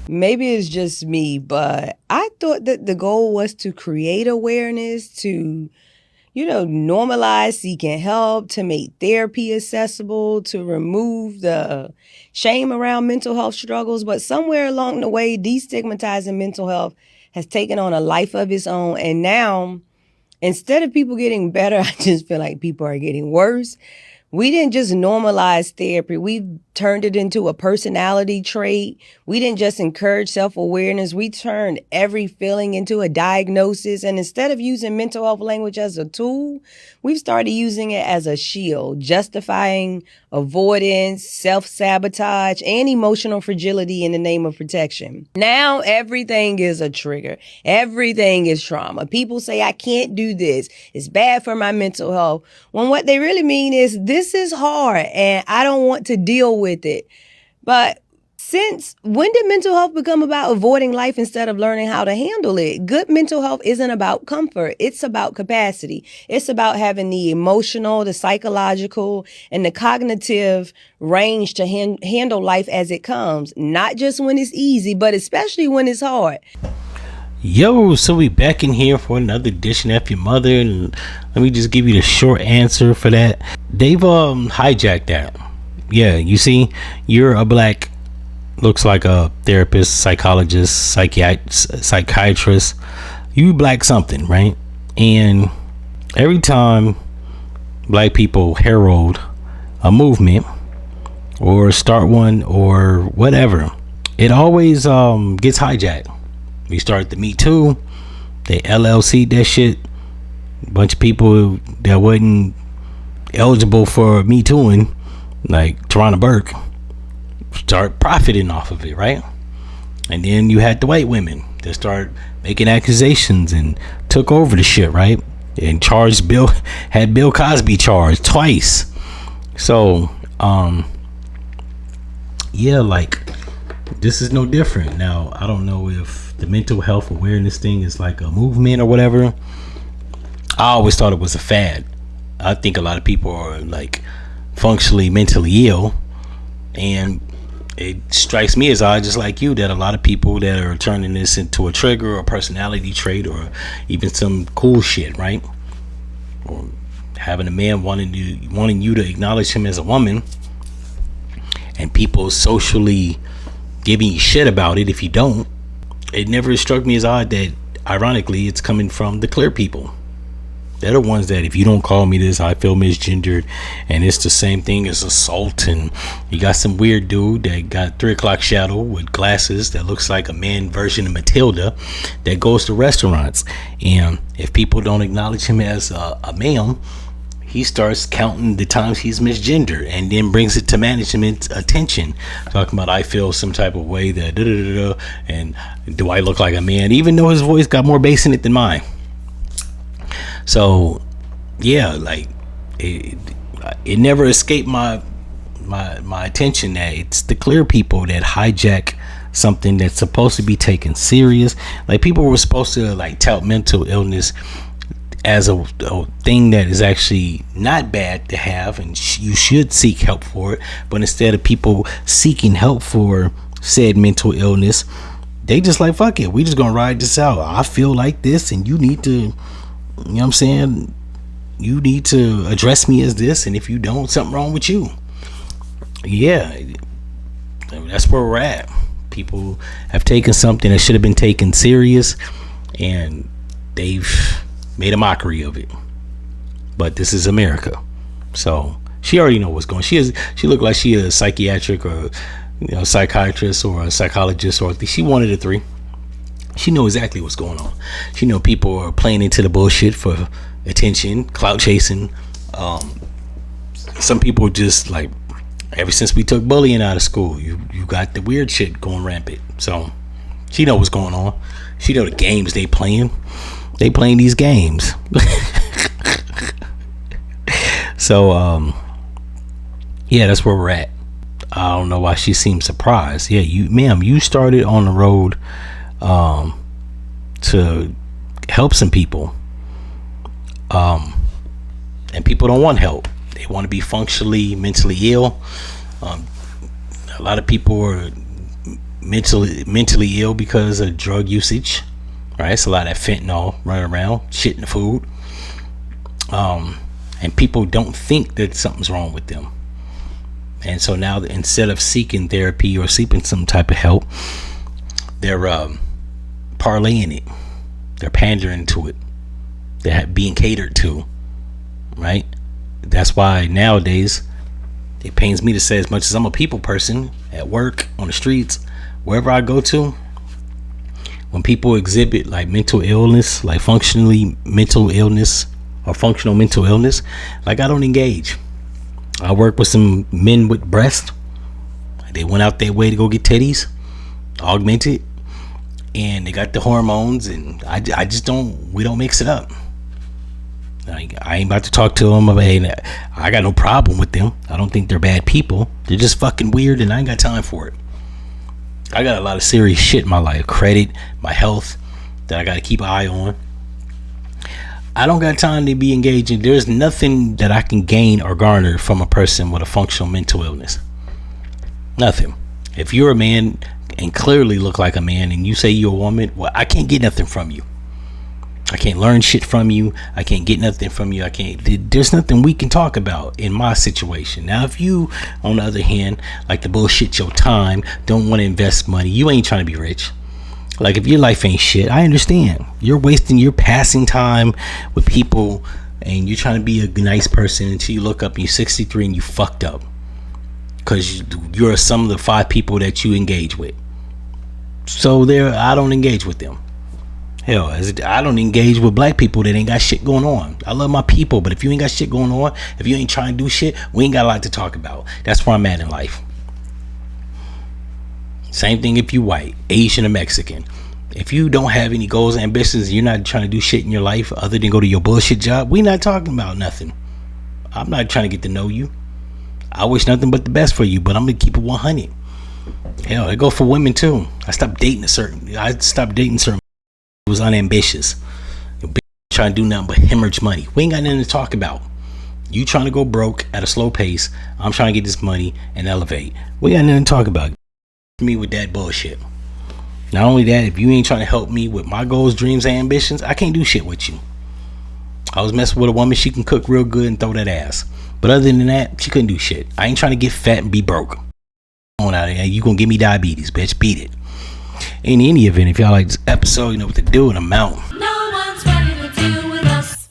Maybe it's just me, but I thought that the goal was to create awareness, to, normalize seeking help, to make therapy accessible, to remove the shame around mental health struggles. But somewhere along the way, destigmatizing mental health has taken on a life of its own. And now, instead of people getting better, I just feel like people are getting worse. We didn't just normalize therapy. We've turned it into a personality trait. We didn't just encourage self-awareness. We turned every feeling into a diagnosis. And instead of using mental health language as a tool, we've started using it as a shield, justifying avoidance, self-sabotage, and emotional fragility in the name of protection. Now everything is a trigger. Everything is trauma. People say, I can't do this. It's bad for my mental health. When what they really mean is, this is hard and I don't want to deal with it. But since when did mental health become about avoiding life instead of learning how to handle it? Good mental health isn't about comfort. It's about capacity. It's about having the emotional, the psychological, and the cognitive range to handle life as it comes. Not just when it's easy, but especially when it's hard. Yo, so we back in here for another edition of F-ya-Motha, and let me just give you the short answer for that. They've hijacked that. Yeah, you see, you're a black, looks like a therapist, psychologist, psychiatrist. You black something, right? And every time black people herald a movement or start one or whatever, it always gets hijacked. We started the Me Too. They LLC that shit. A bunch of people that wasn't eligible for Me Tooing, like Tarana Burke, start profiting off of it, right? And then you had the white women that started making accusations and took over the shit, right? And had Bill Cosby charged twice. So, yeah, like, this is no different. Now, I don't know if the mental health awareness thing is like a movement or whatever. I always thought it was a fad. I think a lot of people are like functionally mentally ill, and it strikes me as odd, just like you, that a lot of people that are turning this into a trigger or a personality trait or even some cool shit, right? Or having a man wanting you to acknowledge him as a woman, and people socially giving you shit about it if you don't. It never struck me as odd that, ironically, it's coming from the clear people. They're the ones that, if you don't call me this, I feel misgendered, and it's the same thing as assault. And you got some weird dude that got 3 o'clock shadow with glasses that looks like a man version of Matilda that goes to restaurants, and if people don't acknowledge him as a male, he starts counting the times he's misgendered and then brings it to management's attention, talking about, I feel some type of way that and do I look like a man, even though his voice got more bass in it than mine. So yeah, like it never escaped my attention that it's the clear people that hijack something that's supposed to be taken serious. Like, people were supposed to like tout mental illness as a thing that is actually not bad to have, and you should seek help for it. But instead of people seeking help for said mental illness, they just like, fuck it, we just gonna ride this out. I feel like this, and you need to, you know what I'm saying, you need to address me as this, and if you don't, something wrong with you. Yeah, that's where we're at. People have taken something that should have been taken serious, and they've made a mockery of it. But this is America, so she already know what's going on. She looked like she a psychiatric or psychiatrist or a psychologist, or she one of the three. She know exactly what's going on. She know people are playing into the bullshit for attention, clout chasing. Some people just like, ever since we took bullying out of school, you got the weird shit going rampant. So she know what's going on. She know the games they playing. They playing these games. So yeah, that's where we're at. I don't know why she seems surprised. Yeah, you started on the road to help some people, and people don't want help. They want to be functionally mentally ill. A lot of people are mentally ill because of drug usage. Right, it's a lot of that fentanyl running around, shit in the food. And people don't think that something's wrong with them. And so now, instead of seeking therapy or seeking some type of help, they're parlaying it. They're pandering to it. They're being catered to. Right? That's why nowadays, it pains me to say, as much as I'm a people person, at work, on the streets, wherever I go to, when people exhibit like mental illness, like functional mental illness, like I don't engage. I work with some men with breasts. They went out their way to go get titties augmented, and they got the hormones, and I just don't. We don't mix it up. Like, I ain't about to talk to them. I got no problem with them. I don't think they're bad people. They're just fucking weird, and I ain't got time for it. I got a lot of serious shit in my life, credit, my health, that I got to keep an eye on. I don't got time to be engaging. There's nothing that I can gain or garner from a person with a functional mental illness. Nothing. If you're a man and clearly look like a man, and you say you're a woman, well, I can't get nothing from you. I can't learn shit from you. I can't get nothing from you. There's nothing we can talk about in my situation. Now, if you, on the other hand, like to bullshit your time, don't want to invest money, you ain't trying to be rich. Like, if your life ain't shit, I understand. You're passing time with people, and you're trying to be a nice person until you look up and you're 63 and you fucked up. Because you're some of the 5 people that you engage with. So I don't engage with them. Hell, I don't engage with black people that ain't got shit going on. I love my people, but if you ain't got shit going on, if you ain't trying to do shit, we ain't got a lot to talk about. That's where I'm at in life. Same thing if you white, Asian, or Mexican. If you don't have any goals and ambitions, you're not trying to do shit in your life other than go to your bullshit job, we not talking about nothing. I'm not trying to get to know you. I wish nothing but the best for you, but I'm gonna keep it 100. Hell, it go for women too. I stopped dating certain It was unambitious. Trying to do nothing but hemorrhage money. We ain't got nothing to talk about. You trying to go broke at a slow pace. I'm trying to get this money and elevate. We got nothing to talk about. Me with that bullshit. Not only that, if you ain't trying to help me with my goals, dreams, and ambitions, I can't do shit with you. I was messing with a woman. She can cook real good and throw that ass. But other than that, she couldn't do shit. I ain't trying to get fat and be broke. On out of here. You gonna give me diabetes, bitch. Beat it. In any event, if y'all like this episode, you know what to do, and I'm out.